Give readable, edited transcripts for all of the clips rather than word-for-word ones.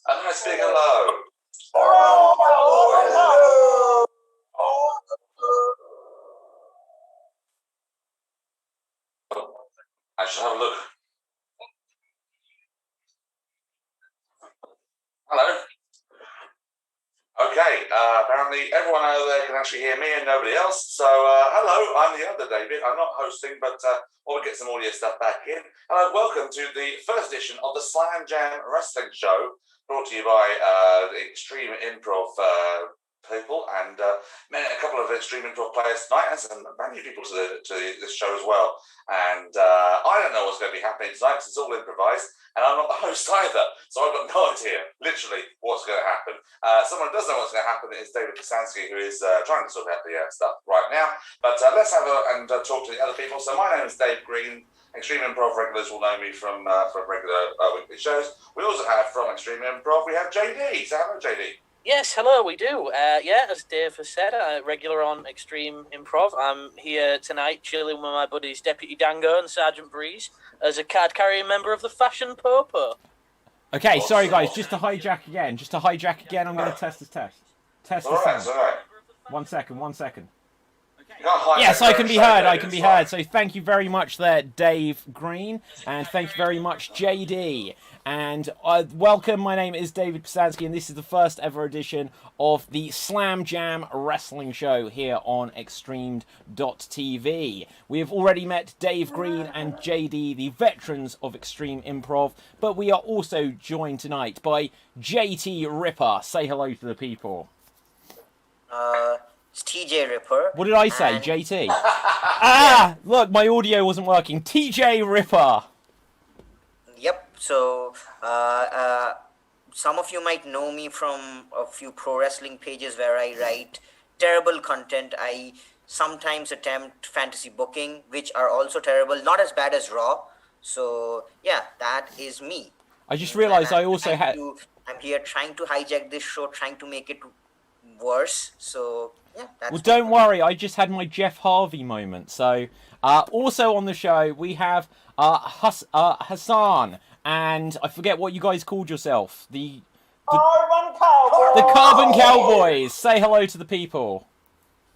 And I speak hello. I should have a look. Hello. Okay, apparently everyone over there can actually hear me and nobody else. So, hello, I'm the other David. I'm not hosting, but we'll get some audio stuff back in. Hello, welcome to the first edition of the Slam Jam Wrestling Show, brought to you by the Extreme Improv people and a couple of Extreme Improv players tonight, and some brand new people to this show as well. And I don't know what's going to be happening tonight because it's all improvised. And I'm not the host either, so I've got no idea, literally, what's going to happen. Someone who does know what's going to happen is David Pisansky, who is trying to sort out the stuff right now. But let's have talk to the other people. So my name is Dave Green. Extreme Improv regulars will know me from regular weekly shows. We also have from Extreme Improv, we have JD. So hello, JD. Yes, hello, we do. As Dave has said, regular on Extreme Improv. I'm here tonight chilling with my buddies Deputy Dango and Sergeant Breeze as a card-carrying member of the Fashion Popo. Okay, sorry guys, just to hijack again, I'm going to test this test. Test the sound. All right. 1 second. Okay. Yes, I can be heard, So thank you very much there, Dave Green, and thank you very much, JD. And welcome, my name is David Pisansky, and this is the first ever edition of the Slam Jam Wrestling Show here on Xstreamed.tv. We have already met Dave Green and JD, the veterans of Extreme Improv, but we are also joined tonight by JT Ripper. Say hello to the people. It's TJ Ripper. What did I say, JT? Look, my audio wasn't working. TJ Ripper. Yep. So, some of you might know me from a few pro wrestling pages where I write terrible content. I sometimes attempt fantasy booking, which are also terrible, not as bad as Raw. So, yeah, that is me. I just realized I also had... I'm here trying to hijack this show, trying to make it worse. So, yeah, that's... Well, don't worry, I just had my Jeff Harvey moment. So, also on the show, we have Hassan, and I forget what you guys called yourself. The Carbon Cowboys. The Carbon Cowboys. Say hello to the people.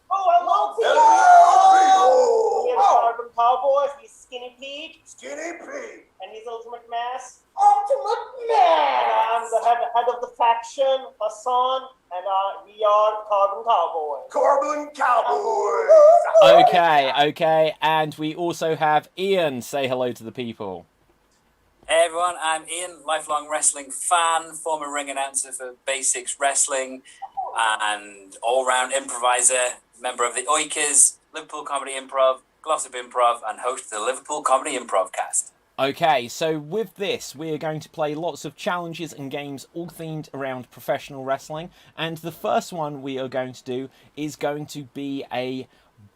Oh, hello, people. We have Carbon Cowboys. He's Skinny Pete. And he's Ultimate Mass. And I'm the head of the faction, Hassan, and we are Carbon Cowboys. Okay, and we also have Ian. Say hello to the people. Hey everyone, I'm Ian, lifelong wrestling fan, former ring announcer for Basics Wrestling, and all-round improviser, member of the Oikers, Liverpool Comedy Improv, Glossop Improv, and host of the Liverpool Comedy Improv Cast. Okay, so with this, we are going to play lots of challenges and games all themed around professional wrestling, and the first one we are going to do is going to be a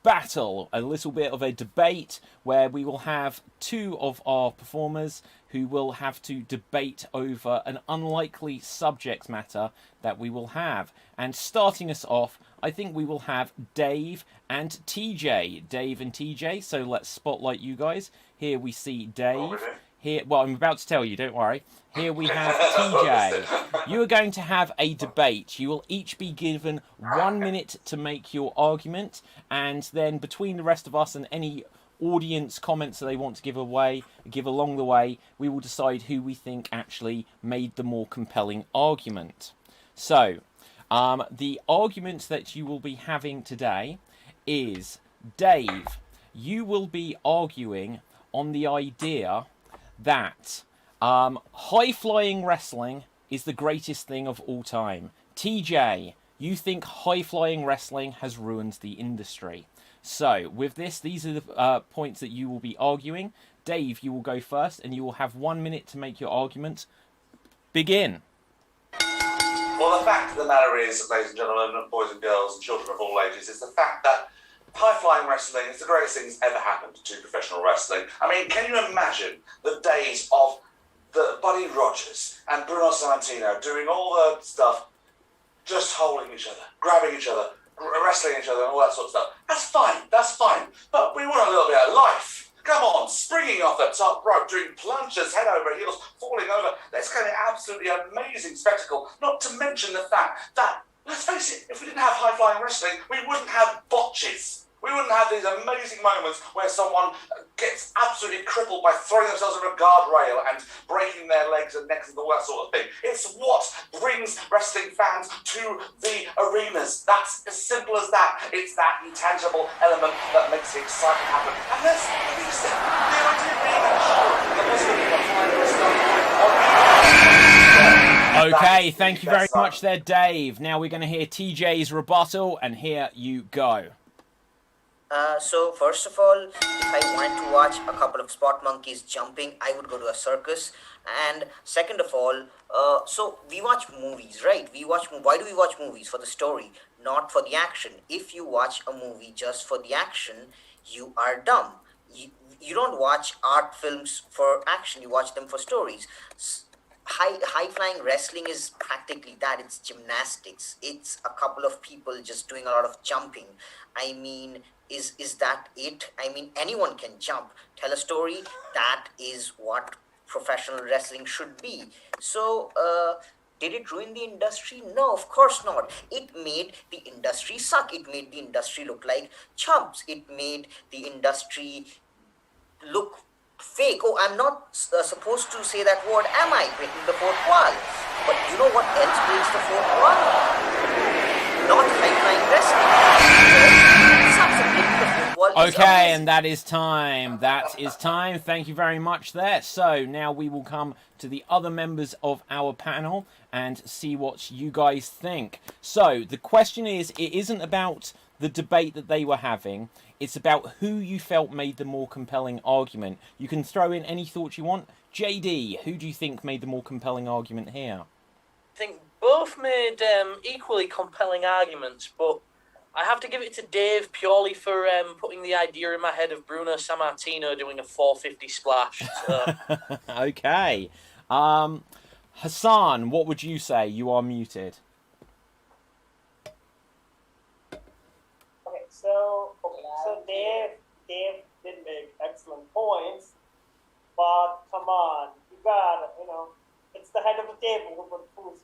battle, a little bit of a debate, where we will have two of our performers who will have to debate over an unlikely subject matter that we will have. And starting us off, I think we will have Dave and TJ. Dave and TJ, so let's spotlight you guys. Here we see Dave. Here, well, I'm about to tell you, don't worry. Here we have TJ. You are going to have a debate. You will each be given 1 minute to make your argument, and then between the rest of us and any audience comments that they want to give along the way, we will decide who we think actually made the more compelling argument. So, the argument that you will be having today is, Dave, you will be arguing on the idea that high-flying wrestling is the greatest thing of all time. TJ, you think high-flying wrestling has ruined the industry. So, with this, these are the points that you will be arguing. Dave, you will go first, and you will have 1 minute to make your argument. Begin. Well, the fact of the matter is, ladies and gentlemen, boys and girls, and children of all ages, is the fact that high-flying wrestling is the greatest thing that's ever happened to professional wrestling. I mean, can you imagine the days of the Buddy Rogers and Bruno Sammartino doing all the stuff, just holding each other, grabbing each other, wrestling each other and all that sort of stuff? That's fine. But we want a little bit of life. Come on, springing off the top rope, doing plunges head over heels, falling over. That's going to be an absolutely amazing spectacle. Not to mention the fact that, let's face it, if we didn't have high-flying wrestling, we wouldn't have botches. We wouldn't have these amazing moments where someone gets absolutely crippled by throwing themselves over a guardrail and breaking their legs and necks and all that sort of thing. It's what brings wrestling fans to the arenas. That's as simple as that. It's that intangible element that makes the excitement happen. And let's face it, the idea of being a show, the possibility of finding stuff Okay, thank you very much there, Dave. Now we're going to hear TJ's rebuttal, and here you go. So first of all, if I wanted to watch a couple of spot monkeys jumping, I would go to a circus. And second of all, so we watch movies, right? Why do we watch movies? For the story, not for the action. If you watch a movie just for the action, you are dumb. You don't watch art films for action, you watch them for stories. High flying wrestling is practically that. It's gymnastics. It's a couple of people just doing a lot of jumping. I mean, is that it? I mean, anyone can jump. Tell a story. That is what professional wrestling should be. So, did it ruin the industry? No, of course not. It made the industry suck. It made the industry look like chumps. It made the industry look fake. Oh, I'm not supposed to say that word, am I? Breaking the fourth wall. But you know what else breaks the fourth wall? Not high-flying wrestling. Okay, and that is time. That is time. Thank you very much there. So now we will come to the other members of our panel and see what you guys think. So the question is, it isn't about the debate that they were having. It's about who you felt made the more compelling argument. You can throw in any thoughts you want. JD, who do you think made the more compelling argument here? I think both made equally compelling arguments, but I have to give it to Dave purely for putting the idea in my head of Bruno Sammartino doing a 450 splash. So. Okay. Hassan, what would you say? You are muted. So Dave did make excellent points, but come on, you gotta, it's the head of the table who put food.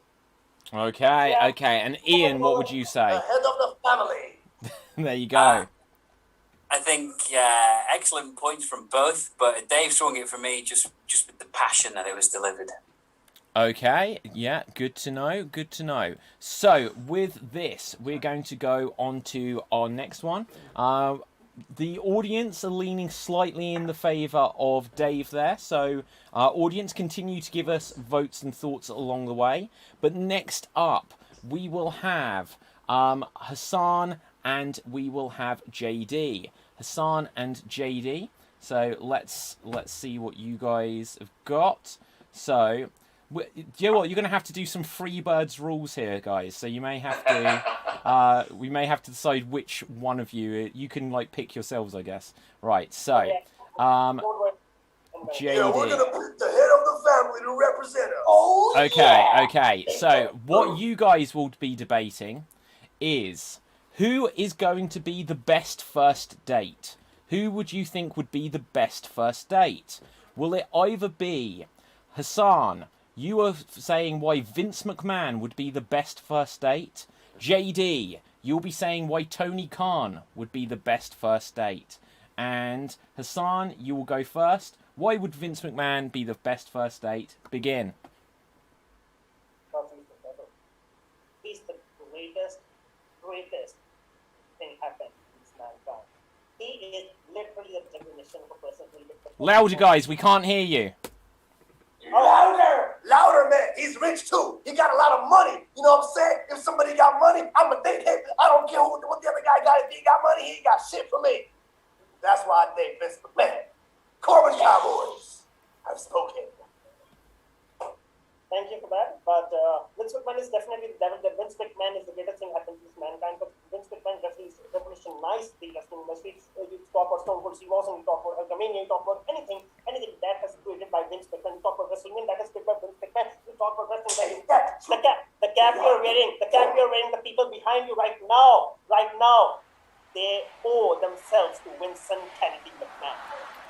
Okay, Yeah. okay. And Ian, what would you say? The head of the family. There you go. I think excellent points from both, but Dave swung it for me just with the passion that it was delivered. Okay, yeah, good to know, good to know. So, with this, we're going to go on to our next one. The audience are leaning slightly in the favour of Dave there, so audience, continue to give us votes and thoughts along the way. But next up, we will have Hassan and we will have JD. Hassan and JD. So let's see what you guys have got. So, you know what? You're going to have to do some Freebirds rules here, guys. So you may have to, we may have to decide which one of you. You can pick yourselves, I guess. Right. So, JD. Yeah, we're gonna pick the head of the family to represent us. Oh, Okay. So what you guys will be debating is who is going to be the best first date. Who would you think would be the best first date? Will it either be Hassan? You are saying why Vince McMahon would be the best first date. JD, you'll be saying why Tony Khan would be the best first date. And Hassan, you will go first. Why would Vince McMahon be the best first date? Begin. He's the greatest thing happened in this mankind. He is literally the definition of a person who lives. Louder, guys, we can't hear you. Louder, man. He's rich too. He got a lot of money. You know what I'm saying? If somebody got money, I'ma date him. I don't care what the other guy got. If he got money, he ain't got shit for me. That's why I date Vince McMahon. Corbin Cowboys. I've spoken. Thank you for that. But Vince McMahon is definitely the devil. Vince McMahon is the greatest thing happened to this mankind. But Vince McMahon definitely revolutionized the wrestling industry. You talk about Stone Cold Steve Austin, you talk about Hulkamania, you talk about anything that has created by Vince McMahon. You talk about WrestleMania that has created by Vince McMahon. You talk about wrestling that the cap you're wearing, the people behind you right now, they owe themselves to Vincent Kennedy McMahon.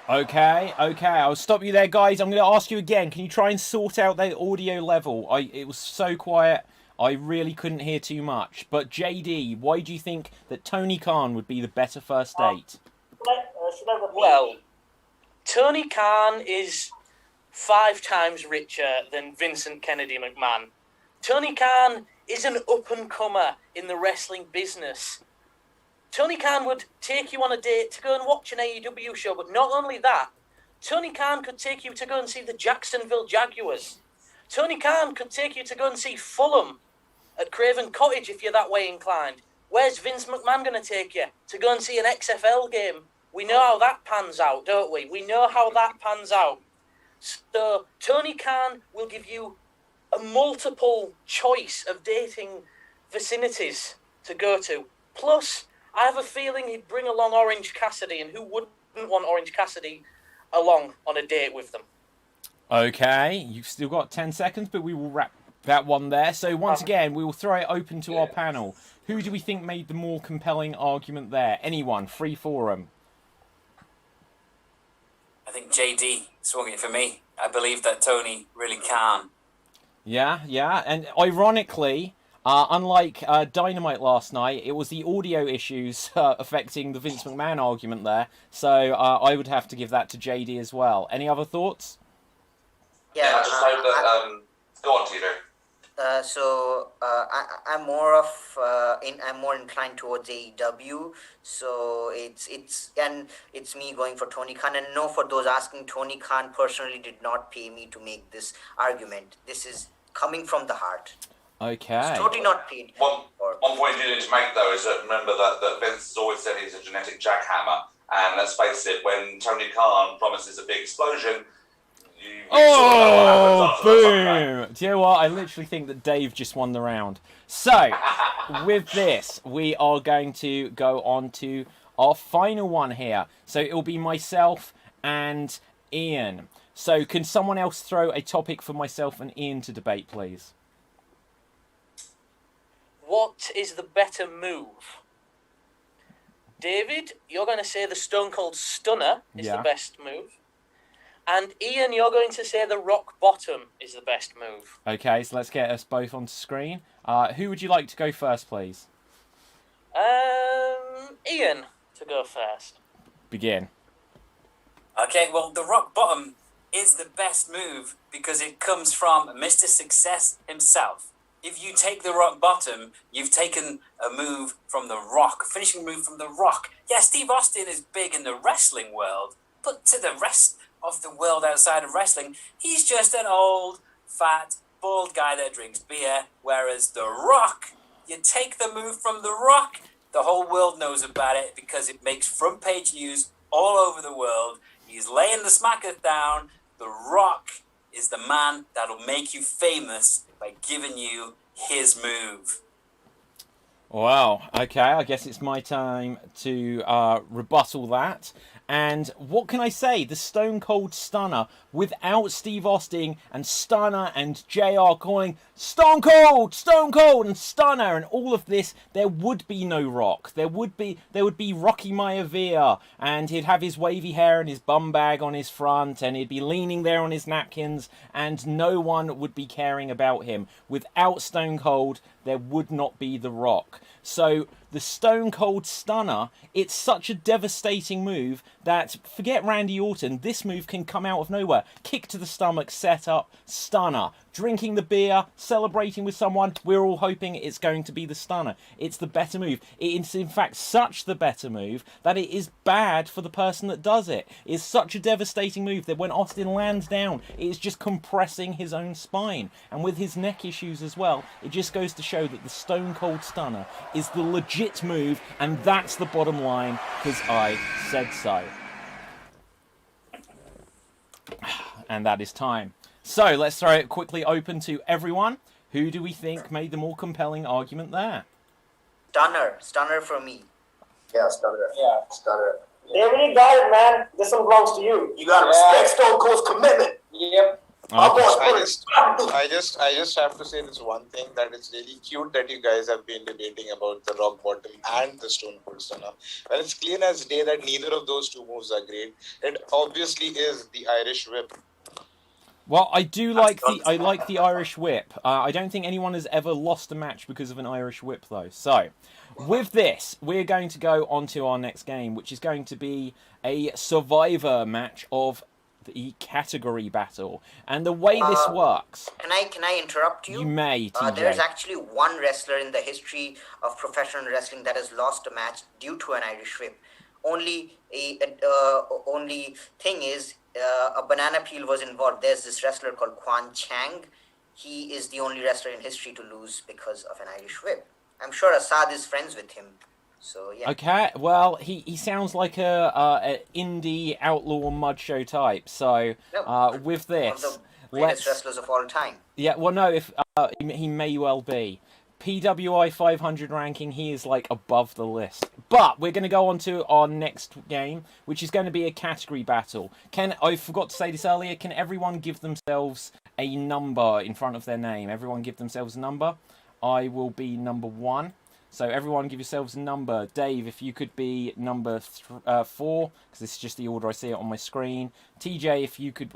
Okay, I'll stop you there, guys. I'm going to ask you again. Can you try and sort out the audio level? It was so quiet, I really couldn't hear too much. But JD, why do you think that Tony Khan would be the better first date? Should I repeat? Well, Tony Khan is 5 times richer than Vincent Kennedy McMahon. Tony Khan is an up-and-comer in the wrestling business. Tony Khan would take you on a date to go and watch an AEW show, but not only that, Tony Khan could take you to go and see the Jacksonville Jaguars. Tony Khan could take you to go and see Fulham at Craven Cottage if you're that way inclined. Where's Vince McMahon going to take you? To go and see an XFL game. We know how that pans out, don't we? We know how that pans out. So Tony Khan will give you a multiple choice of dating vicinities to go to. Plus, I have a feeling he'd bring along Orange Cassidy, and who wouldn't want Orange Cassidy along on a date with them? Okay, you've still got 10 seconds, but we will wrap that one there. So once again, we will throw it open to our panel. Who do we think made the more compelling argument there? Anyone, free forum. I think JD swung it for me. I believe that Tony really can. Yeah, and ironically, unlike Dynamite last night, it was the audio issues affecting the Vince McMahon argument there. So I would have to give that to JD as well. Any other thoughts? Yeah, I just hope that. Go on, TJ. I'm more inclined towards AEW. So it's me going for Tony Khan. And no, for those asking, Tony Khan personally did not pay me to make this argument. This is coming from the heart. Okay. It's totally not paid. One point you need to make though is that remember that Vince has always said he's a genetic jackhammer, and let's face it, when Tony Khan promises a big explosion. Oh, boom! Do you know what? I literally think that Dave just won the round. So, with this, we are going to go on to our final one here. So, it'll be myself and Ian. So, can someone else throw a topic for myself and Ian to debate, please? What is the better move? David, you're going to say the Stone Cold Stunner is the best move. And Ian, you're going to say the Rock Bottom is the best move. Okay, so let's get us both onto screen. Who would you like to go first, please? Ian, to go first. Begin. Okay, well, the Rock Bottom is the best move because it comes from Mr. Success himself. If you take the Rock Bottom, you've taken a move from The Rock, a finishing move from The Rock. Yeah, Steve Austin is big in the wrestling world, but to the rest of the world outside of wrestling, he's just an old, fat, bald guy that drinks beer, whereas The Rock, you take the move from The Rock, the whole world knows about it because it makes front page news all over the world. He's laying the smackers down. The Rock is the man that'll make you famous by giving you his move. Wow, okay, I guess it's my time to rebuttal that. And what can I say? The Stone Cold Stunner, without Steve Austin and Stunner and JR calling Stone Cold, and Stunner and all of this, there would be no Rock. There would be Rocky Maivia, and he'd have his wavy hair and his bum bag on his front, and he'd be leaning there on his napkins, and no one would be caring about him. Without Stone Cold, there would not be The Rock. So the Stone Cold Stunner, it's such a devastating move that, forget Randy Orton, this move can come out of nowhere. Kick to the stomach, set up, Stunner. Drinking the beer, celebrating with someone, we're all hoping it's going to be the Stunner. It's the better move. It's in fact such the better move that it is bad for the person that does it. It's such a devastating move that when Austin lands down, it is just compressing his own spine. And with his neck issues as well, it just goes to show that the Stone Cold Stunner is the legit move, and that's the bottom line, because I said so. And that is time. So let's throw it quickly open to everyone. Who do we think made the more compelling argument there? Stunner for me. Yeah, Stunner. They already got it, man. This one belongs to you. You gotta respect Stone Cold's commitment. Yep. I just have to say this one thing, that it's really cute that you guys have been debating about the rock bottom and the stone cold stunner. Well, it's clear as day that neither of those two moves are great. It obviously is the Irish whip. Well, I like the Irish whip. I don't think anyone has ever lost a match because of an Irish whip, though. So, with this, we're going to go on to our next game, which is going to be a Survivor match of the category battle. And the way this works... Can I interrupt you? You may, TJ. There is actually one wrestler in the history of professional wrestling that has lost a match due to an Irish whip. Only thing is, a banana peel was involved. There's this wrestler called Quan Chang. He is the only wrestler in history to lose because of an Irish whip. I'm sure Assad is friends with him. So yeah. Okay, well, he sounds like a indie outlaw mud show type. So with this, one of the greatest wrestlers of all time. Yeah, well, no, if he may well be. PWI 500 ranking, he is like above the list. But we're going to go on to our next game, which is going to be a category battle. I forgot to say this earlier, can everyone give themselves a number in front of their name? Everyone give themselves a number. I will be number 1. So everyone give yourselves a number. Dave, if you could be number 4, because this is just the order I see it on my screen. TJ, if you could,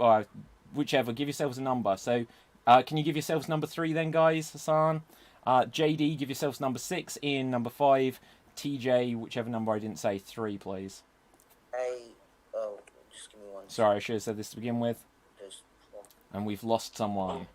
whichever, give yourselves a number. So can you give yourselves number 3 then, guys? Hassan? JD, give yourselves number 6. Ian, number 5. TJ, whichever number I didn't say, 3, please. Just give me one. Sorry, I should have said this to begin with. And we've lost someone.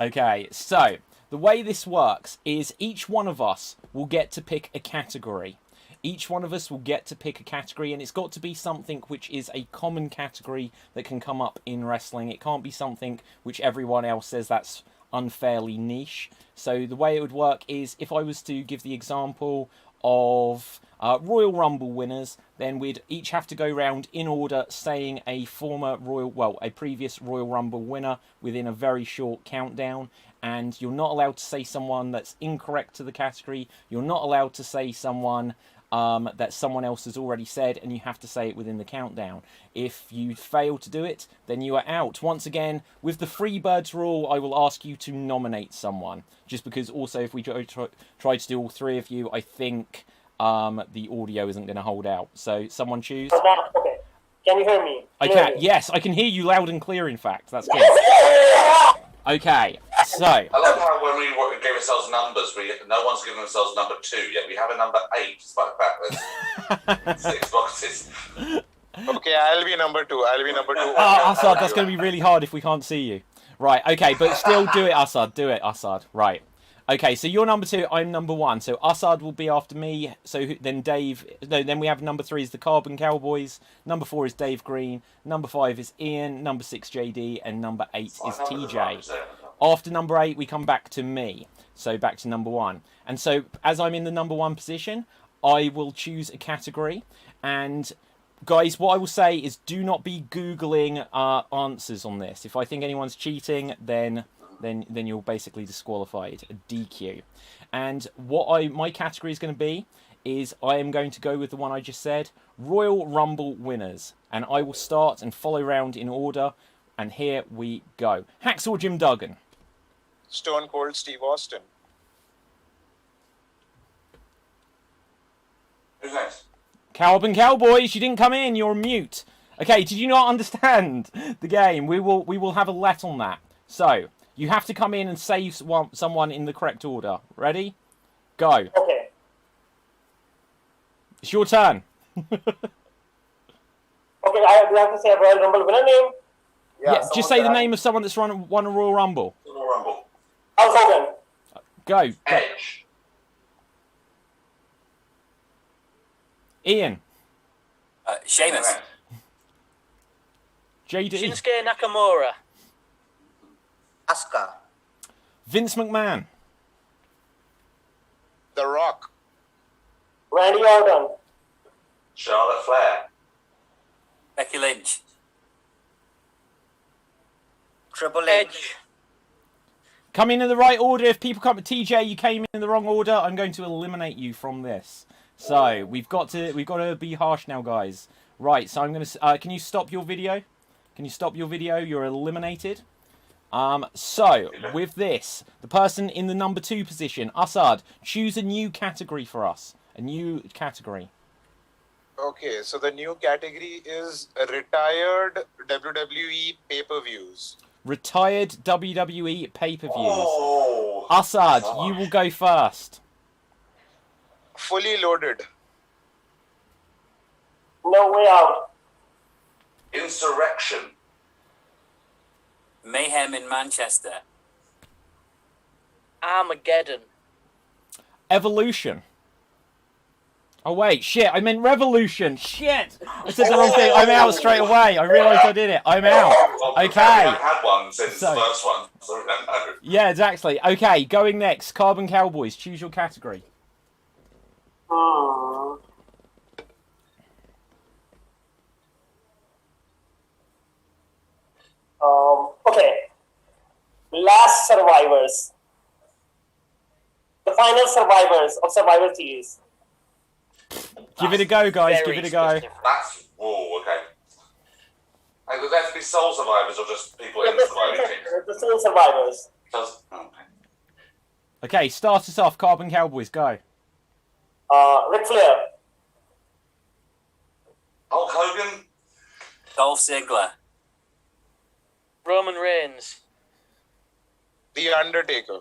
Okay, so the way this works is each one of us will get to pick a category. Each one of us will get to pick a category, and it's got to be something which is a common category that can come up in wrestling. It can't be something which everyone else says that's unfairly niche. So the way it would work is, if I was to give the example of Royal Rumble winners, then we'd each have to go round in order saying a previous Royal Rumble winner within a very short countdown. And you're not allowed to say someone that's incorrect to the category. You're not allowed to say someone that someone else has already said, and you have to say it within the countdown. If you fail to do it, then you are out. Once again, with the Freebirds rule, I will ask you to nominate someone. Just because also, if we try to do all 3 of you, I think the audio isn't going to hold out. So someone choose. Okay. Can you hear me? Yes, I can hear you loud and clear, in fact. That's good. Okay, so... I love how when we gave ourselves numbers, no one's given themselves number 2 yet. We have a number 8, despite the fact there's 6 boxes. Okay, I'll be number 2. Assad, that's going to be really hard if we can't see you. Right, okay, but still do it, Assad. Do it, Assad. Right. Okay, so you're number 2, I'm number 1. So Assad will be after me. So then Dave... No, then we have number 3 is the Carbon Cowboys. Number 4 is Dave Green. Number 5 is Ian. Number 6, JD. And number 8 is TJ. After number 8, we come back to me. So back to number 1. And so as I'm in the number 1 position, I will choose a category. And guys, what I will say is do not be Googling answers on this. If I think anyone's cheating, then you're basically disqualified, a DQ. And what my category is going to be is I am going to go with the one I just said, Royal Rumble winners. And I will start and follow round in order. And here we go. Hacksaw Jim Duggan. Stone Cold Steve Austin. Who's next? Carbon Cowboys, you didn't come in, you're mute. Okay, did you not understand the game? We will have a let on that. So, you have to come in and say someone in the correct order. Ready? Go. Okay. It's your turn. Okay, I have to say a Royal Rumble winner name. Yeah, just say the name of someone that's won a Royal Rumble. Royal Rumble. Hulk Hogan. Go. Edge. Ian. Sheamus. JD. Shinsuke Nakamura. Asuka. Vince McMahon. The Rock. Randy Orton. Charlotte Flair. Becky Lynch. Triple H. Edge. Come in the right order. If people come... TJ, you came in the wrong order. I'm going to eliminate you from this. So, we've got to be harsh now, guys. Right, so I'm going to... can you stop your video? Can you stop your video? You're eliminated. So, with this, the person in the number 2 position, Assad, choose a new category for us. A new category. Okay, so the new category is retired WWE pay-per-views. Retired WWE pay-per-views. Oh. Assad, you will go first. Fully loaded. No Way Out. Insurrection. Mayhem in Manchester. Armageddon. Evolution. Oh wait, shit, I meant revolution. Shit! I said the wrong thing. I'm out straight away. I realised I did it. I'm out. Well, Okay. We haven't had one since So- the first one, so we don't know. Yeah, exactly. Okay, going next. Carbon Cowboys, choose your category. Okay. Last survivors. The final survivors of Survivor Series. Give it a go, guys. Very Give it a go. specific. That's okay. Like, would that be sole survivors or just people in the surviving team? The sole survivors. Okay. Okay, start us off. Carbon Cowboys, go. Ric Flair. Hulk Hogan. Dolph Ziggler. Roman Reigns. The Undertaker.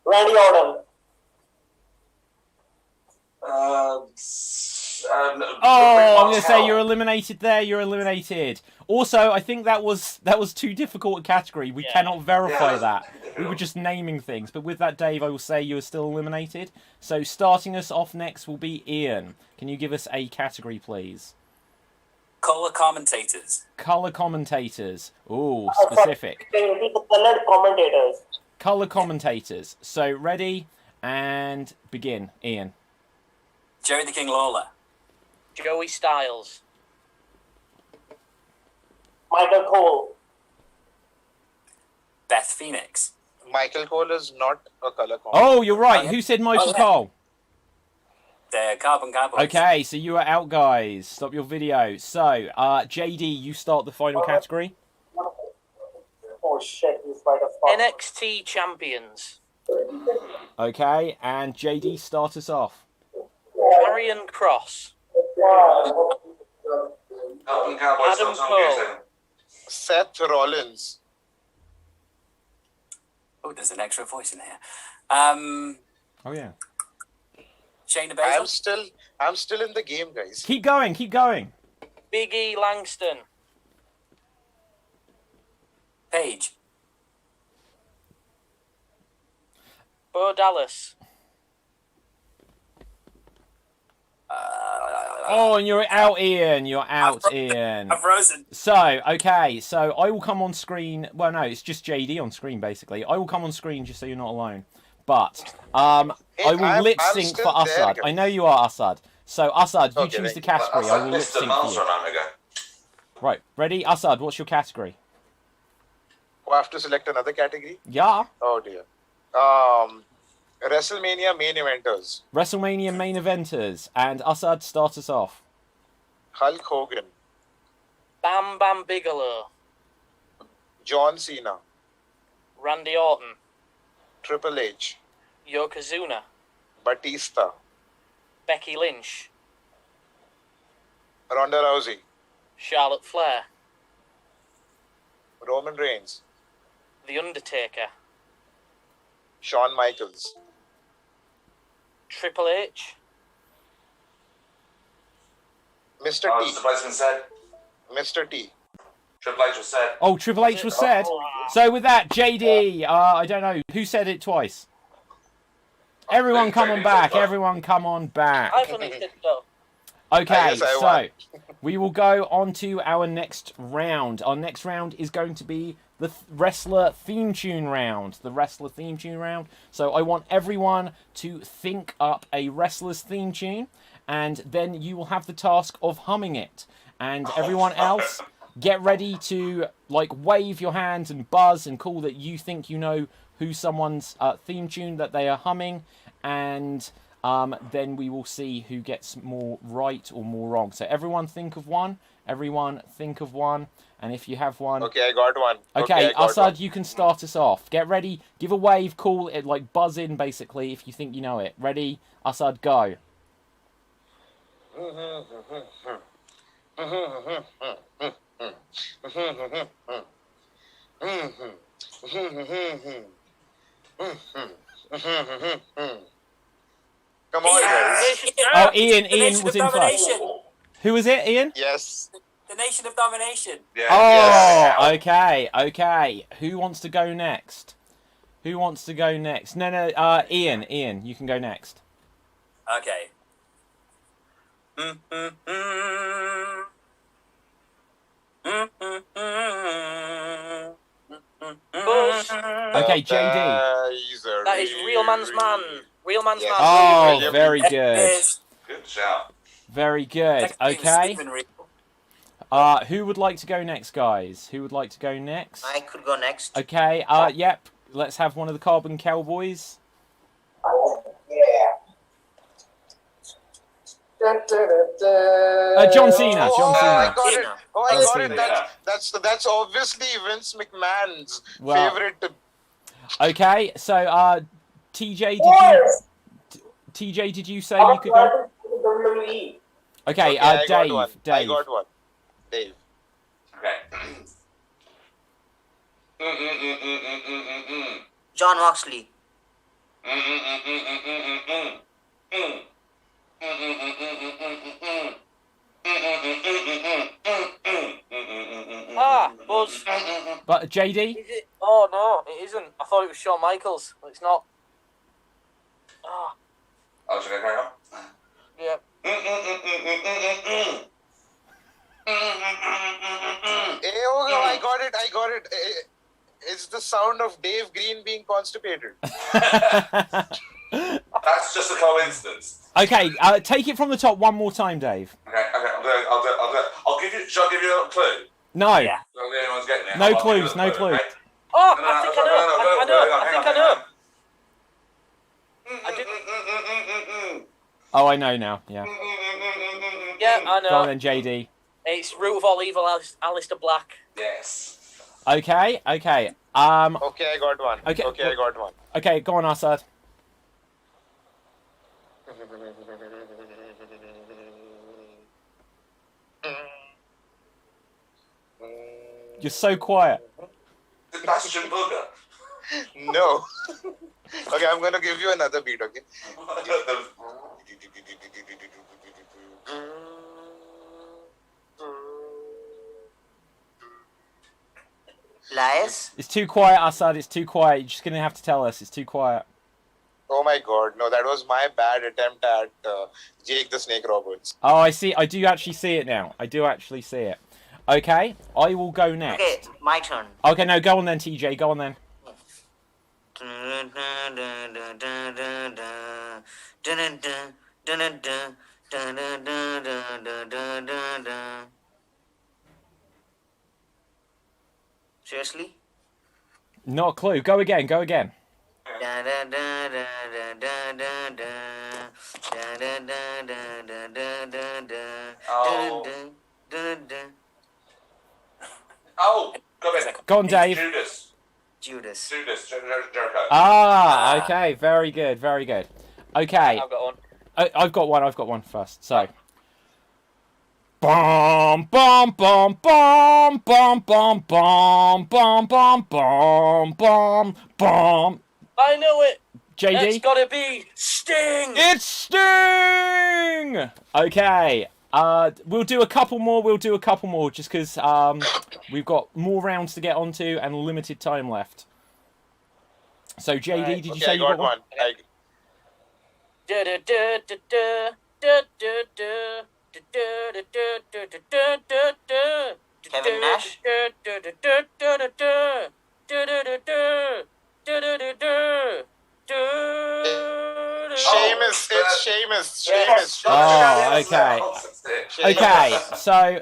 Randy Orton. Oh, I'm going to say you're eliminated there. You're eliminated. Also, I think that was too difficult a category. We cannot verify that. We were just naming things. But with that, Dave, I will say you're still eliminated. So starting us off next will be Ian. Can you give us a category, please? Colour commentators. Colour commentators. Ooh, specific. The colored commentators. Colour commentators. So ready and begin, Ian. Jerry the King Lawler. Joey Styles. Michael Cole. Beth Phoenix. Michael Cole is not a color comment. Oh, you're right. Who said Michael Cole? The Carbon Cowboys. Okay, so you are out, guys. Stop your video. So, JD, you start the final category. Oh shit, he's right up top. NXT Champions. Okay, and JD, start us off. Marion Cross. Carbon Cowboys. Adam Tom Cole. Houston. Seth Rollins. Oh, there's an extra voice in here. Oh, yeah. Shayna Baszler. I'm still in the game, guys. Keep going, keep going. Big E Langston. Paige. Bo Dallas. Oh, and you're out, Ian. You're out, Ian. I'm frozen. So, okay, so I will come on screen. Well, no, it's just JD on screen, basically. I will come on screen just so you're not alone. But I will lip sync for Assad. I know you are Assad. So, Assad, you choose the category. I will lip sync for you. Right, ready? Assad, what's your category? Oh, I have to select another category? Yeah. Oh, dear. WrestleMania main eventers. WrestleMania main eventers. And Assad, start us off. Hulk Hogan. Bam Bam Bigelow. John Cena. Randy Orton. Triple H. Yokozuna. Batista. Becky Lynch. Ronda Rousey. Charlotte Flair. Roman Reigns. The Undertaker. Shawn Michaels. Triple H. Mr. Oh, T. has the placement said? Mr. T. Triple H was said. Oh, Triple H was said. So with that, JD, I don't know. Who said it twice? Everyone come on back. Everyone come on back. I've only said so. Okay, guess I so won. we will go on to our next round. Our next round is going to be the wrestler theme tune round. The wrestler theme tune round. So I want everyone to think up a wrestler's theme tune, and then you will have the task of humming it. And everyone else, get ready to like wave your hands and buzz and call that you think you know who someone's theme tune that they are humming, and then we will see who gets more right or more wrong. So everyone think of one, Everyone, think of one, and if you have one... Okay, I got one. Okay, I got Assad, one. you can start us off. Get ready, give a wave, call it, like buzz in, basically, if you think you know it. Ready? Assad, go. Come on, guys. Oh, Ian The Nation was of in first. Domination. Who was it, Ian? Yes. The Nation of Domination. Yeah. Oh, yes. okay. Who wants to go next? Who wants to go next? No, Ian, you can go next. Okay. Buzz. Okay, JD. That is Real Man's Man. Real Man's Yes. Man. Oh, William. very It good. is. Good shout. Very good. Technically, Okay. Stephen Real. Who would like to go next, guys? Who would like to go next? I could go next. Okay, yep. Let's have one of the Carbon Cowboys. John Cena. Oh, John I Cena. got it. Oh, I John got Cena. it. That's obviously Vince McMahon's Well- favorite. Okay, so TJ, did you say you could go? Okay, Okay, I got Dave. one. I Dave. got one. Dave. Okay. John Moxley. Buzz. But JD. Is it? Oh no, it isn't. I thought it was Shawn Michaels. It's not. Ah, Oh, should I carry on? yeah. I got it. It's the sound of Dave Green being constipated. That's just a coincidence. Okay, take it from the top one more time, Dave. Okay, I'll do it. I'll give you. Shall I give you a little clue? No. Yeah. I don't think anyone's getting it. No I'll give you a clues, little no clues. okay? Oh, No, I think I know. I think I know. Oh, I know now. Yeah. Yeah, I Go on know. then, JD. It's Root of All Evil, Alistair Black. Yes. Okay. Okay, I got one. Okay. I got one. Okay, go on, Assad. You're so quiet. Sebastian Booger. No. Okay, I'm gonna give you another beat. Okay. Lias. It's too quiet, Assad. It's too quiet. You're just gonna have to tell us. It's too quiet. Oh my God! No, that was my bad attempt at Jake the Snake Roberts. Oh, I see. I do actually see it now. I do actually see it. Okay, I will go next. Okay, my turn. Okay, no, go on then, TJ. Go on then. Seriously? Not a clue. Go again. Go again. Oh, go in. Go on, Dave. Judas. Judas. Jericho. Ah, okay. Very good. Very good. Okay. I've got one. I've got one. I've got one first. So. Bum bum bum bum bum bum bum bum bum bum bum bum. I know it. JD. It's gotta be Sting. It's Sting. Okay. We'll do a couple more. Just because we've got more rounds to get onto and limited time left. So JD, Right. did you Okay, say I you got got one? Kevin Nash? Seamus, it's Seamus. Yes. Seamus. Oh, okay. Seamus. Okay, so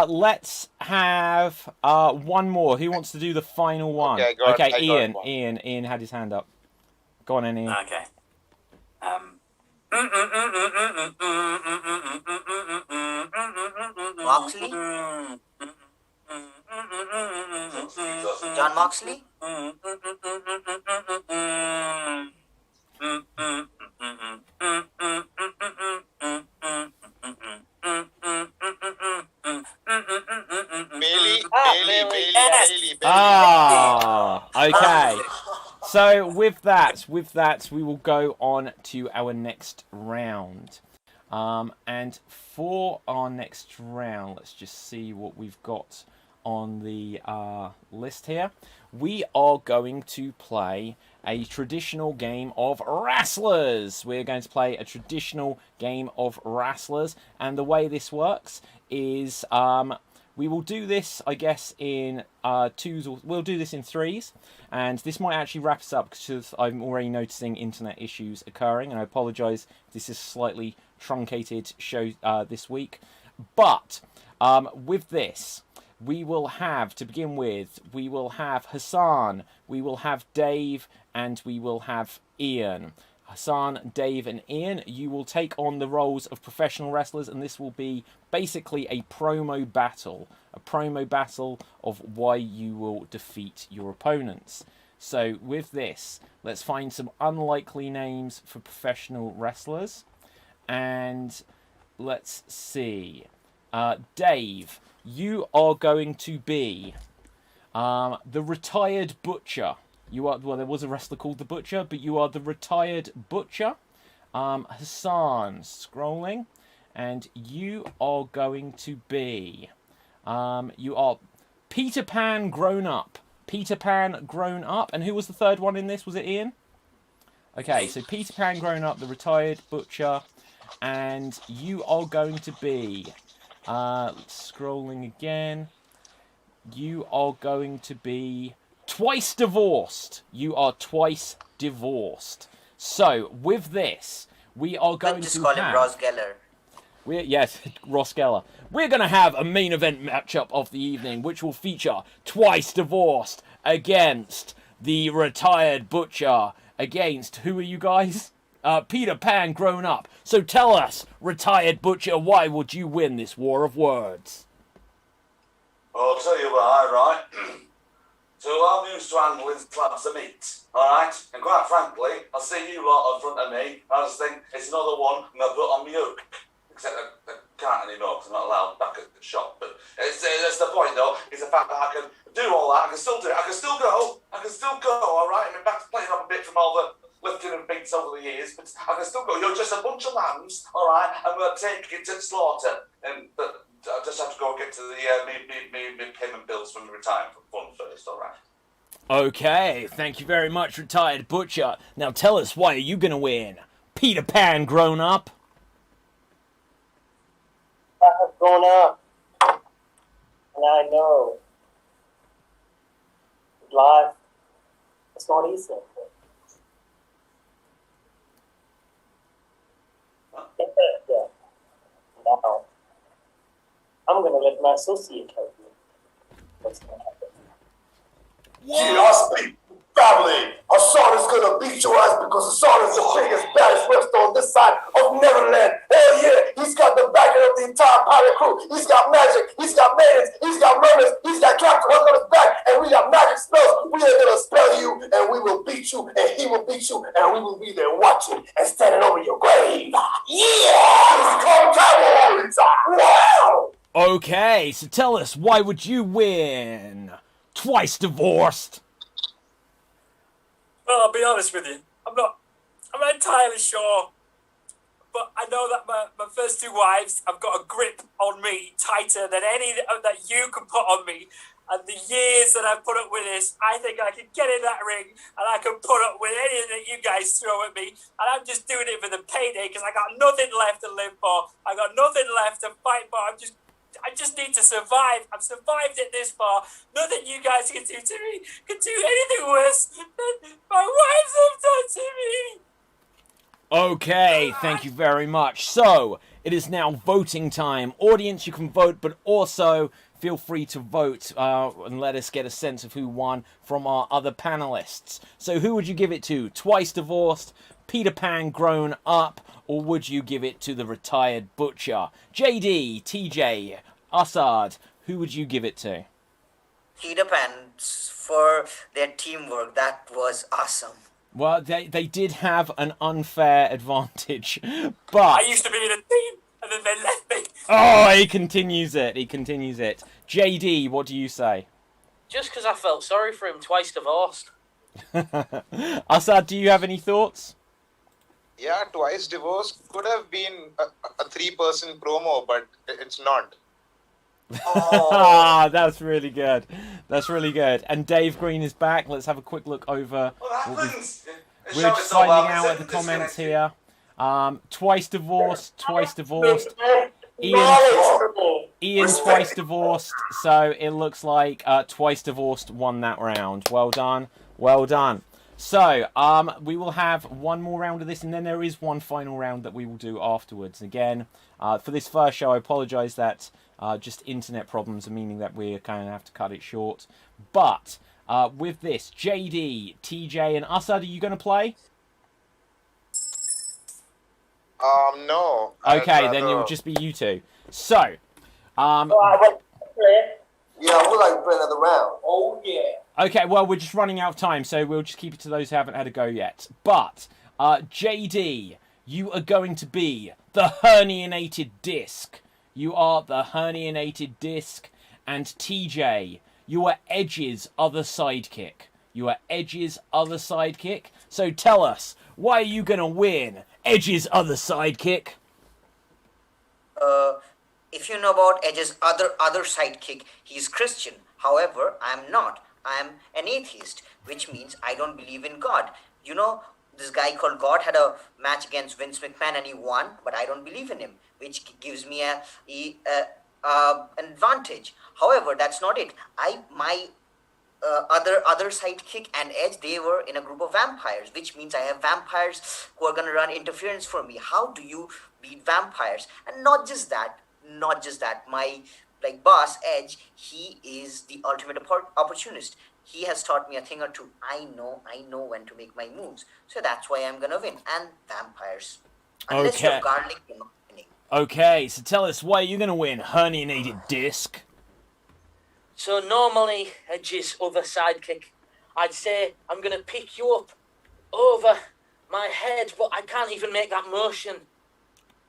let's have one more. Who wants to do the final one? Okay, I got Ian. one. Ian had his hand up. Go on, then, Ian. Okay. Moxley? John Moxley? Bailey. Ah, okay. So with that, we will go on to our next round. And for our next round, let's just see what we've got on the list here. We are going to play a traditional game of Wrestlers. We're going to play a traditional game of Wrestlers, and the way this works is we will do this, I guess, in twos, or we'll do this in threes, and this might actually wrap us up because I'm already noticing internet issues occurring, and I apologise if this is a slightly truncated show this week. But with this, we will have, to begin with, we will have Hassan, we will have Dave, and we will have Ian. Hassan, Dave, and Ian, you will take on the roles of professional wrestlers, and this will be basically a promo battle of why you will defeat your opponents. So with this, let's find some unlikely names for professional wrestlers, and let's see. Dave, you are going to be the retired Butcher. You are, well, there was a wrestler called the Butcher, but you are the retired Butcher. Hassan, scrolling, and you are going to be, you are Peter Pan grown up. Peter Pan grown up, and who was the third one in this? Was it Ian? Okay, so Peter Pan grown up, the retired Butcher, and you are going to be, scrolling again, you are going to be twice divorced. You are twice divorced. So with this, we are going Just to call have... him Ross Geller. Yes, Ross Geller. We're going to have a main event matchup of the evening, which will feature twice divorced against the retired Butcher. Against, who are you guys? Peter Pan grown up. So tell us, retired Butcher, why would you win this war of words? I'll tell you why, right? So I'm used to handling slabs of meat, alright? And quite frankly, I see you lot in front of me, I just think it's another one I'm going to put on my yoke. Except I can't anymore because I'm not allowed back at the shop. But that's the point though, is the fact that I can do all that, I can still do it, I can still go, alright? I mean, back's playing up a bit from all the lifting and beats over the years, but I can still go. You're just a bunch of lambs, alright? I'm going to take it to slaughter. But I just have to go get to the me payment bills from the retirement fund first, alright? Okay, thank you very much, retired Butcher. Now tell us, why are you going to win? Peter Pan grown up? I have grown up, and I know life is not easy. Yeah. Now, I'm going to let my associate tell you what's going to happen. Yeah, I speak family. Hassan is gonna beat your ass because Hassan is the biggest, baddest wrestler on this side of Neverland. Hell yeah, he's got the backing of the entire pirate crew. He's got magic, he's got maidens, he's got mermaids, he's got Captain Hook on his back, and we got magic spells. We are gonna spell you, and we will beat you, and he will beat you, and we will be there watching and standing over your grave. Yeah, it's called Cowboys. Wow. Okay, so tell us, why would you win? Twice divorced? Well, I'll be honest with you. I'm not entirely sure. But I know that my first two wives have got a grip on me tighter than any that you can put on me. And the years that I've put up with this, I think I can get in that ring and I can put up with anything that you guys throw at me. And I'm just doing it for the payday because I got nothing left to live for. I got nothing left to fight for. I just need to survive. I've survived it this far. Nothing you guys can do to me can do anything worse than my wives have done to me. Okay, thank you very much. So, it is now voting time. Audience, you can vote, but also feel free to vote and let us get a sense of who won from our other panelists. So, who would you give it to? Twice divorced, Peter Pan grown up, or would you give it to the retired butcher? JD, TJ, Assad, who would you give it to? Peter Pan for their teamwork. That was awesome. Well, they did have an unfair advantage, but... I used to be in a team, and then they left me. Oh, he continues it. JD, what do you say? Just because I felt sorry for him, twice divorced. Assad, do you have any thoughts? Yeah, twice divorced could have been a 3-person promo, but it's not. Oh, that's really good. And Dave Green is back. Let's have a quick look over. What happens? We're just finding out at the comments here. Twice divorced. Ian twice divorced. So it looks like twice divorced won that round. Well done. So we will have one more round of this, and then there is one final round that we will do afterwards. Again, for this first show, I apologise that just internet problems are meaning that we're kind of have to cut it short. But with this, JD, TJ, and Assad, are you going to play? No. Okay, then it will just be you two. So, I would play. Yeah, I would like to play another round. Oh, yeah. okay, well, we're just running out of time, so we'll just keep it to those who haven't had a go yet. But, JD, you are going to be the herniated disc. You are the herniated disc. And TJ, you are Edge's other sidekick. So tell us, why are you going to win Edge's other sidekick? If you know about Edge's other sidekick, he's Christian. However, I'm not. I'm an atheist, which means I don't believe in God. You know, this guy called God had a match against Vince McMahon and he won, but I don't believe in him, which gives me an advantage. However, that's not it. My other sidekick and Edge, they were in a group of vampires, which means I have vampires who are going to run interference for me. How do you beat vampires? And not just that, my boss Edge, he is the ultimate opportunist. He has taught me a thing or two. I know when to make my moves. So that's why I'm going to win. And vampires. Unless you're garlic, you're not winning. Okay, so tell us, why are you going to win, herniated disc? So normally, Edge's other sidekick, I'd say I'm going to pick you up over my head, but I can't even make that motion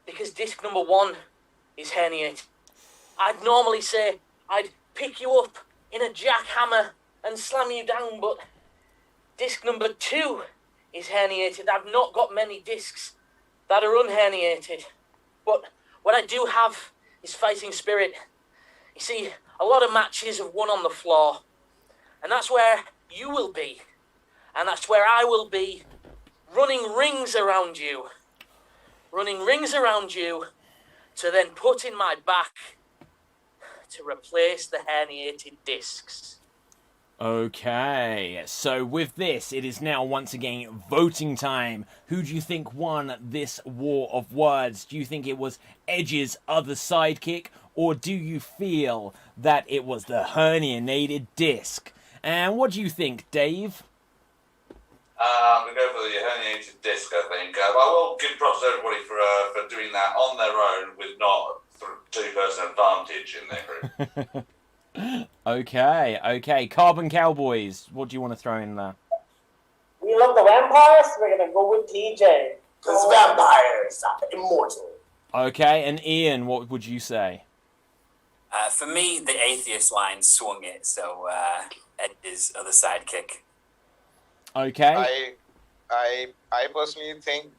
because disc number 1 is herniated. I'd normally say I'd pick you up in a jackhammer and slam you down, but disc number 2 is herniated. I've not got many discs that are unherniated, but what I do have is fighting spirit. You see, a lot of matches have won on the floor, and that's where you will be, and that's where I will be, running rings around you to then put in my back to replace the herniated discs. Okay, so with this, it is now once again voting time. Who do you think won this war of words? Do you think it was Edge's other sidekick, or do you feel that it was the herniated disc? And what do you think, Dave? I'm going to go for the herniated disc, I think. I will give props to everybody for doing that on their own with not 2-person advantage in their group. Okay. Carbon Cowboys, what do you want to throw in there? We love the vampires. We're going to go with TJ. Because vampires are immortal. Okay, and Ian, what would you say? For me, the atheist line swung it, so Edge's other sidekick. Okay. I personally think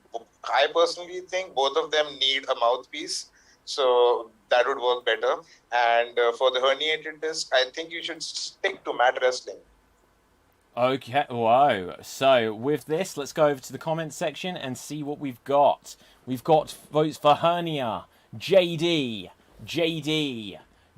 both of them need a mouthpiece, so that would work better. And for the herniated disc, I think you should stick to mat wrestling. Okay, whoa. So with this, let's go over to the comments section and see what we've got. We've got votes for hernia, JD,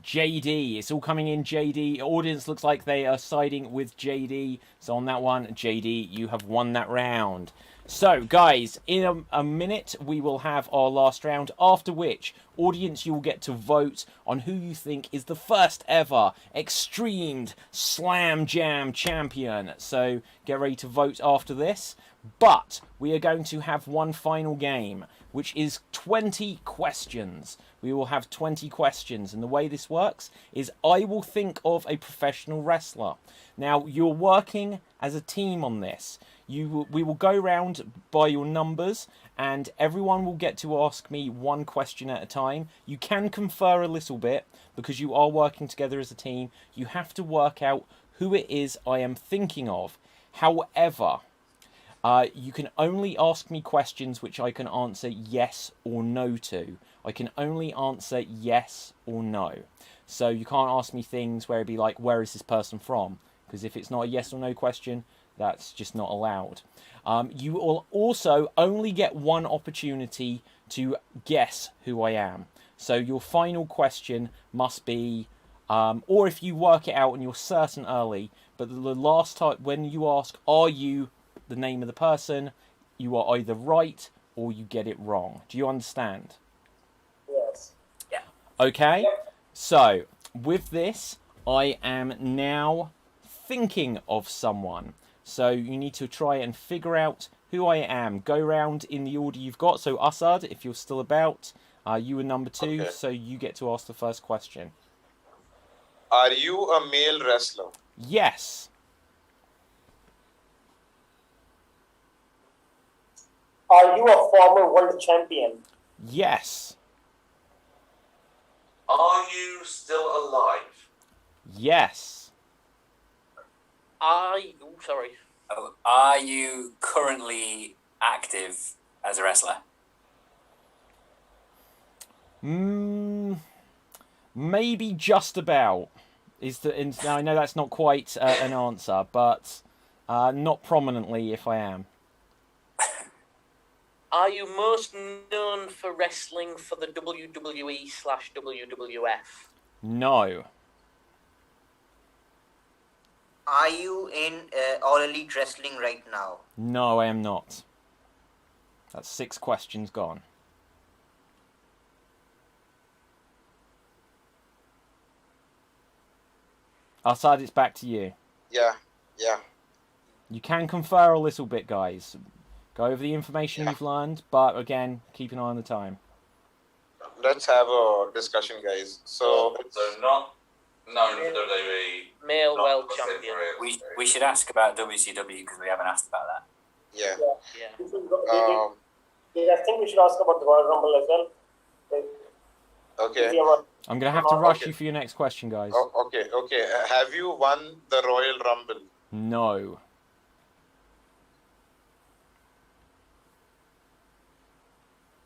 JD. It's all coming in JD. Audience looks like they are siding with JD. So on that one, JD, you have won that round. So, guys, in a minute, we will have our last round, after which, audience, you will get to vote on who you think is the first ever XStreamed Slam Jam champion. So, get ready to vote after this. But we are going to have one final game, which is 20 questions. We will have 20 questions, and the way this works is I will think of a professional wrestler. Now, you're working as a team on this. We will go round by your numbers, and everyone will get to ask me one question at a time. You can confer a little bit, because you are working together as a team. You have to work out who it is I am thinking of. However, you can only ask me questions which I can answer yes or no to. I can only answer yes or no. So you can't ask me things where it'd be like, where is this person from? Because if it's not a yes or no question, that's just not allowed. You will also only get one opportunity to guess who I am. So your final question must be, or if you work it out and you're certain early, but the last time when you ask, are you the name of the person, you are either right or you get it wrong. Do you understand? Yes. Yeah. Okay, so with this, I am now thinking of someone. So you need to try and figure out who I am. Go round in the order you've got. So Asad, if you're still about, you are number 2, Okay. so you get to ask the first question. Are you a male wrestler? Yes. Are you a former world champion? Yes. Are you still alive? Yes. Are you currently active as a wrestler? Maybe just about. Now I know that's not quite an answer, but not prominently if I am. Are you most known for wrestling for the WWE/WWF? No. Are you in All Elite Wrestling right now? No, I am not. That's 6 questions gone. Asad, it's back to you. Yeah. You can confer a little bit, guys. Go over the information Yeah. you've learned, but again, keep an eye on the time. Let's have a discussion, guys. So not known for WWE. Male not world wrestling champion. for real. We should ask about WCW because we haven't asked about that. yeah. Yeah. I think we should ask about the Royal Rumble as well. Okay. If you have I'm going to have to rush Okay. you for your next question, guys. Okay. Have you won the Royal Rumble? No.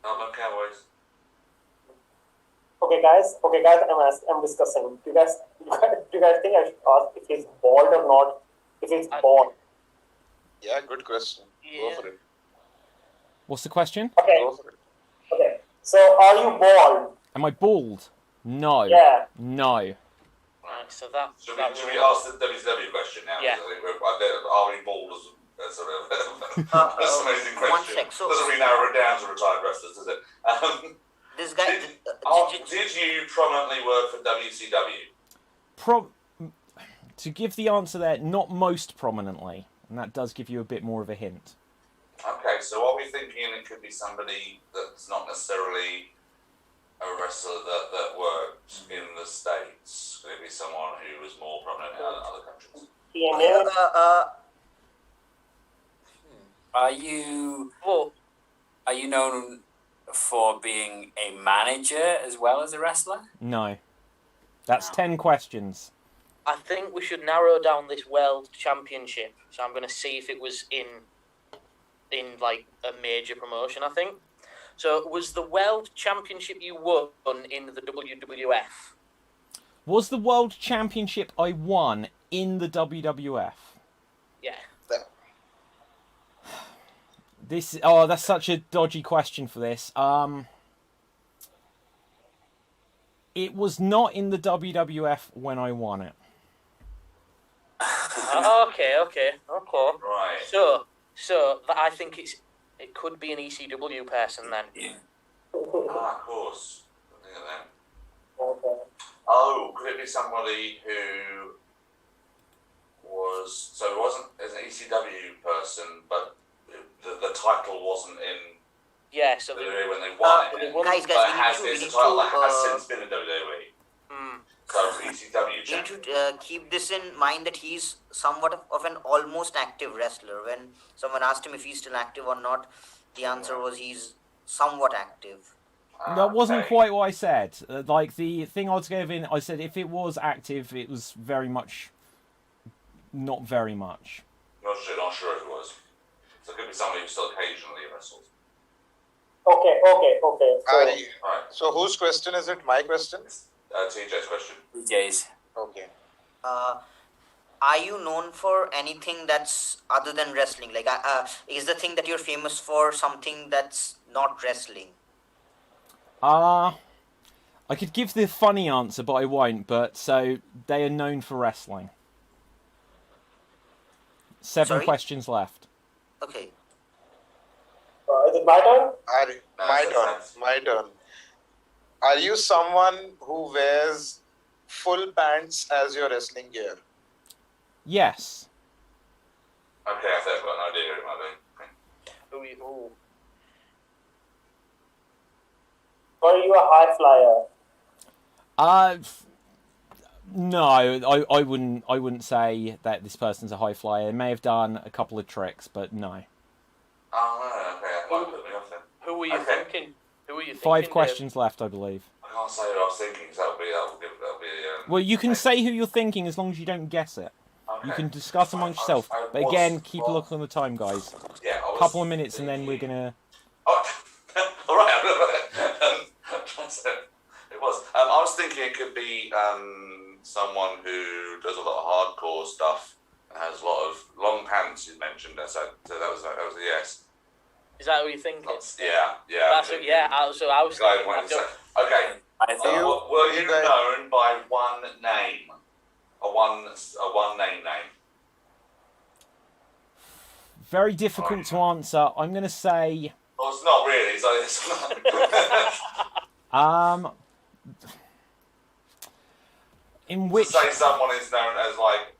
Not my Cowboys. Okay, guys. I'm discussing. Do you guys think I should ask if he's bald or not? If he's bald. Yeah, good question. Go Yeah. for it. What's the question? Okay. Go for it. Okay. So, are you bald? Am I bald? No. Yeah. No. Right, so that. Should that we will- ask the WCW question now? Yeah. Are we bald as sort of... That's an amazing question. One sec, so- Doesn't really narrow it down to retired wrestlers, does it? This guy. Did you prominently work for WCW? To give the answer there, not most prominently, and that does give you a bit more of a hint. Okay, so are we thinking it could be somebody that's not necessarily a wrestler that worked in the States? Could it be someone who was more prominent in other countries? TNA? Are you known for being a manager as well as a wrestler? No. That's No. 10 questions. I think we should narrow down this world championship. So I'm going to see if it was in like a major promotion. I think. So was the world championship you won in the WWF? Was the world championship I won in the WWF? Yeah. That's such a dodgy question for this. It was not in the WWF when I won it. Okay. Right. So I think it could be an ECW person then. Of course. Think of that. Okay. Oh, could it be somebody who was... So it wasn't as an ECW person, but the title wasn't in Yeah, so WWE when they won it. Guys, But it's a title that has since been in WWE. So ECW We need champion. to keep this in mind that he's somewhat of an almost active wrestler. When someone asked him if he's still active or not, the answer was he's somewhat active. That wasn't Okay. quite what I said. Like, the thing I was giving, I said if it was active, it was very much... Not very much. Not sure if it was. So it could be somebody who still occasionally wrestles. Okay. So, Right. So whose question is it? My question? TJ's question. DJs. Okay. Are you known for anything that's other than wrestling? Like, is the thing that you're famous for something that's not wrestling? I could give the funny answer, but I won't. But so they are known for wrestling. 7 Sorry? questions left. Okay. is it my turn? My turn. Are you someone who wears full pants as your wrestling gear? Yes. Okay, I think I've got an idea who it might be. Ooh. Or are you a high flyer? No, I wouldn't say that this person's a high flyer. They may have done a couple of tricks, but no. Oh, no, okay, that might put me off then. Who were you thinking? 5 questions left, I believe. I can't say who I was thinking, so that'll be Well, you can say who you're thinking as long as you don't guess it. okay. You can discuss amongst yourself. But again, keep a look on the time, guys. Yeah, I was Couple of minutes and then we're thinking- gonna... Oh, all right. It was. I was thinking it could be someone who does a lot of hardcore stuff and has a lot of long pants. You mentioned that, so that was a yes. Is that who you're thinking? Yeah. That's it, yeah. So I was Guy thinking. wanted to say. Okay. I think Were you you guys- known by one name? A one name. Very difficult to answer. I'm going to say... Well, it's not really. So it's In which... say someone is known as like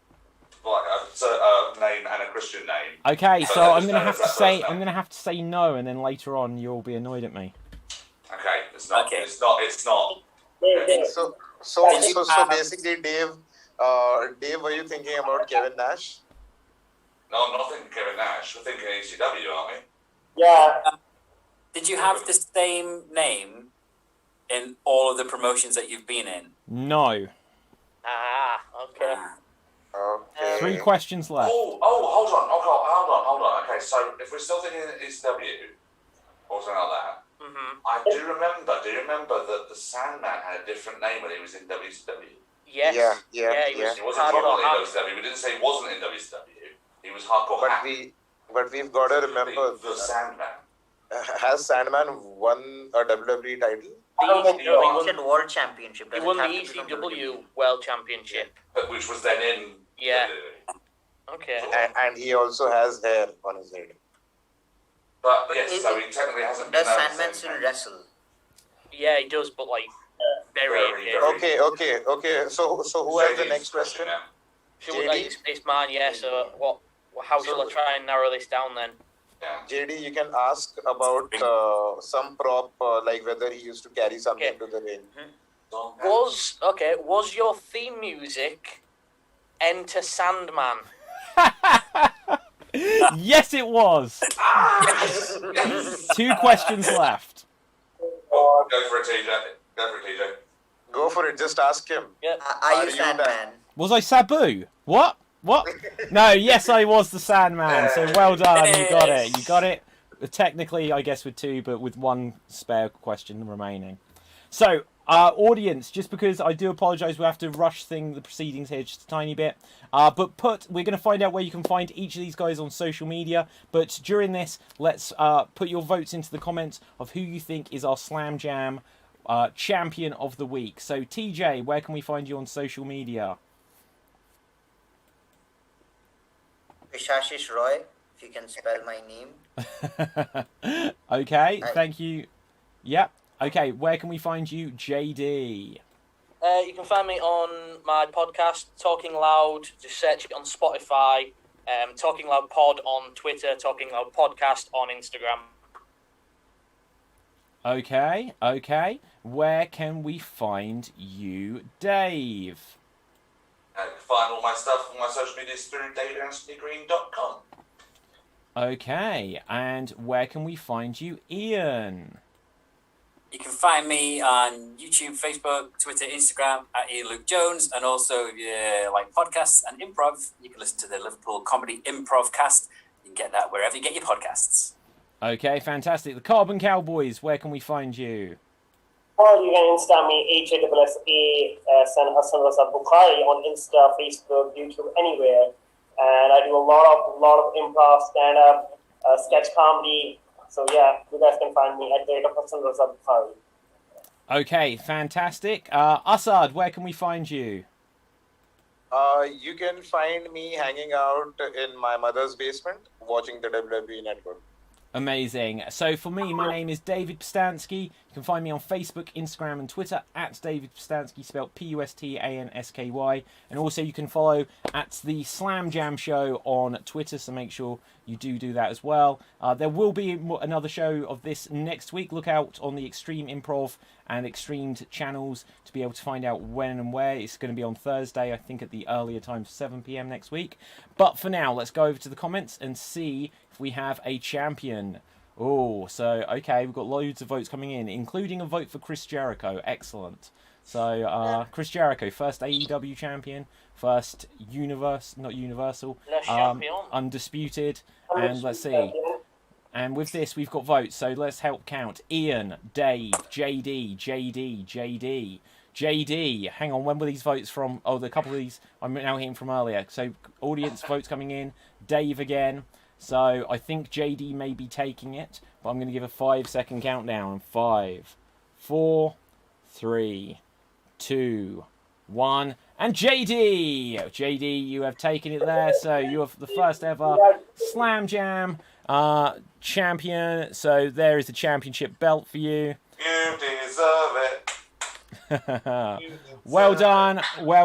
a name and a Christian name. Okay, so I'm going to have to say... That I'm going to have to say no, and then later on you'll be annoyed at me. Okay, it's not. Okay. It's not. Dave. So basically, Dave, were you thinking about Kevin Nash? No, I'm not thinking Kevin Nash. We're thinking ECW, aren't we? Yeah. Did you have the same name in all of the promotions that you've been in? No. Okay. Okay. 3 questions left. Oh, hold on. Okay, so if we're still thinking ECW or something like that, I do remember that the Sandman had a different name when he was in WCW. Yes. Yeah. He was He wasn't hardcore probably in hack. WCW. We didn't say he wasn't in WCW. He was hardcore hack. But we've got to remember, the Sandman. has Sandman won a WWE title? I don't think He so. won- He said World Championship. He doesn't won the have to be from ECW World Championship. Which was then in. Yeah. WWE. Okay. And he also has hair on his head. But yes, so he technically hasn't been Does known Sandman since still then. wrestle? Yeah, he does, but like very. Very. Okay. So who has the next question? now. Sure, like, it's mine. Yeah. So what? How shall I try and narrow this down then? Yeah. JD, you can ask about some prop, like whether he used to carry something Okay. to the ring. Was your theme music Enter Sandman? Yes, it was. 2 questions left. Oh, go for it, TJ. Go for it. Just ask him. Yeah. Are you Sandman? Was I Sabu? What? No, yes, I was the Sandman. So well done. You got it. Technically, I guess with 2, but with 1 spare question remaining. So, audience, just because I do apologise, we have to rush the proceedings here just a tiny bit. But we're going to find out where you can find each of these guys on social media. But during this, let's put your votes into the comments of who you think is our Slam Jam champion of the week. So TJ, where can we find you on social media? Vishashish Roy, if you can spell my name. Okay, thank you. Yep. Okay, where can we find you, JD? You can find me on my podcast, Talking Loud. Just search it on Spotify. Talking Loud Pod on Twitter. Talking Loud Podcast on Instagram. Okay. Where can we find you, Dave? You can find all my stuff on my social media through davidanthonygreen.com. Okay, and where can we find you, Ian? You can find me on YouTube, Facebook, Twitter, Instagram at Ian Luke Jones. And also, if you like podcasts and improv, you can listen to the Liverpool Comedy Improv Cast. You can get that wherever you get your podcasts. Okay, fantastic. The Carbon Cowboys, where can we find you? Well, you can Insta me, HASSA San Hassan Raza Bukhari on Insta, Facebook, YouTube, anywhere. And I do a lot of improv, stand-up, sketch comedy. So yeah, you guys can find me at the rate of Hassan Raza Bukhari. Okay, fantastic. Asad, where can we find you? You can find me hanging out in my mother's basement watching the WWE Network. Amazing. So for me, my name is David Pistansky. You can find me on Facebook, Instagram and Twitter at David Pistansky, spelled Pustansky. And also you can follow at the Slam Jam Show on Twitter, so make sure you do that as well. There will be another show of this next week. Look out on the Extreme Improv and Xstreamed channels to be able to find out when and where. It's going to be on Thursday, I think at the earlier time, 7 p.m. next week. But for now, let's go over to the comments and see if we have a champion. Oh, so, okay, we've got loads of votes coming in, including a vote for Chris Jericho. Excellent. So, Chris Jericho, first AEW champion, first Universal, Undisputed, and let's see. And with this, we've got votes, so let's help count. Ian, Dave, JD. Hang on, when were these votes from? Oh, the couple of these I'm now hearing from earlier. So, audience votes coming in. Dave again. So, I think JD may be taking it, but I'm going to give a 5-second countdown. 5, 4, 3, 2, 1, and JD, you have taken it there. So you are the first ever Slam Jam champion. So there is the championship belt for you. You deserve it. Well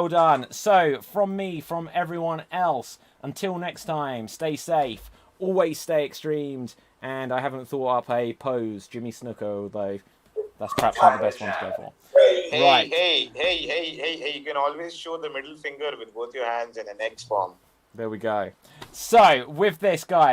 done. So from me, from everyone else, until next time, stay safe, always stay extremed, and I haven't thought up a pose, Jimmy Snuka, although that's perhaps not the best one to go for. Hey, you can always show the middle finger with both your hands in an X form. There we go. So, with this, guys,